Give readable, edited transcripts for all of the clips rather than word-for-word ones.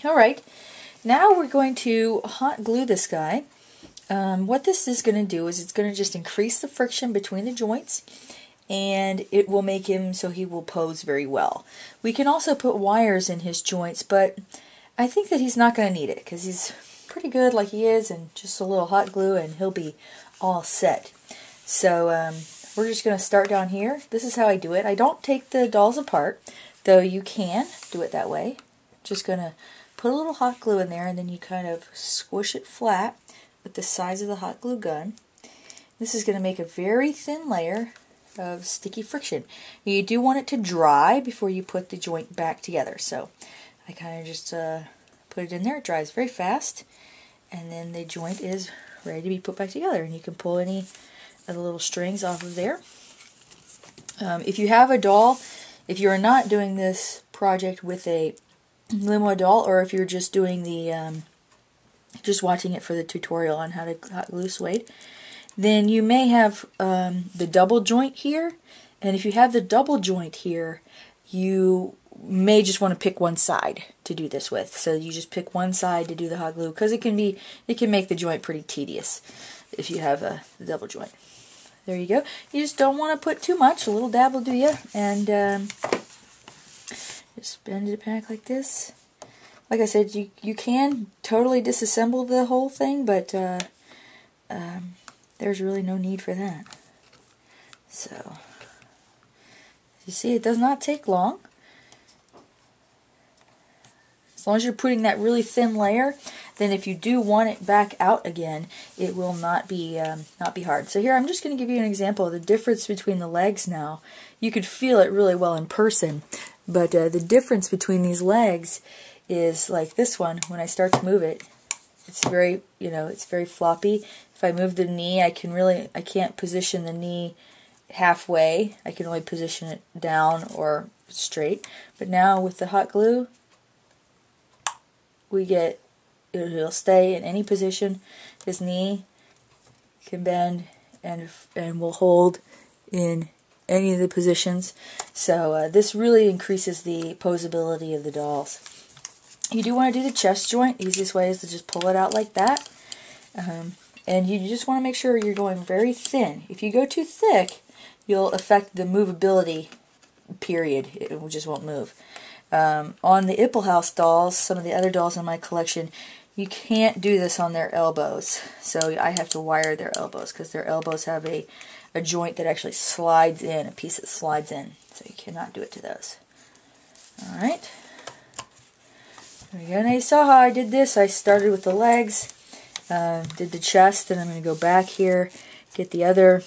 Alright, now we're going to hot glue this guy. What this is going to do is it's going to just increase the friction between the joints, and it will make him so he will pose very well. We can also put wires in his joints, but I think that he's not going to need it because he's pretty good like he is, and just a little hot glue and he'll be all set. So we're just going to start down here. This is how I do it. I don't take the dolls apart, though you can do it that way. Just going to put a little hot glue in there, and then you kind of squish it flat with the size of the hot glue gun. This is going to make a very thin layer of sticky friction. You do want it to dry before you put the joint back together. So I kind of just put it in there. It dries very fast, and then the joint is ready to be put back together. And you can pull any of the little strings off of there. If you have a doll, if you're not doing this project with a limo doll, or if you're just doing the just watching it for the tutorial on how to hot glue suede, then you may have the double joint here, and if you have the double joint here, you may just want to pick one side to do this with. So you just pick one side to do the hot glue, because it can make the joint pretty tedious if you have the double joint. There you go. You just don't want to put too much. A little dab will do you, and just bend it back like this. Like I said, you can totally disassemble the whole thing, but there's really no need for that. So, you see, it does not take long. As long as you're putting that really thin layer, then if you do want it back out again, it will not be hard. So here, I'm just going to give you an example of the difference between the legs now. You could feel it really well in person, but the difference between these legs is like this one. When I start to move it, it's very, it's very floppy. If I move the knee, I can't position the knee halfway. I can only position it down or straight. But now with the hot glue, it'll stay in any position. His knee can bend and will hold in any of the positions. So this really increases the posability of the dolls. You do want to do the chest joint. The easiest way is to just pull it out like that. And you just want to make sure you're going very thin. If you go too thick, you'll affect the movability, period. It just won't move. On the Ippelhouse dolls, some of the other dolls in my collection, you can't do this on their elbows. So I have to wire their elbows, because their elbows have a joint that actually slides in, a piece that slides in. So you cannot do it to those. Alright. There we go. Now you saw how I did this. I started with the legs, did the chest, and I'm going to go back here, get the other.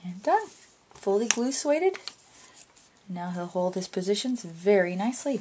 And done. Fully glue sueded. Now he'll hold his positions very nicely.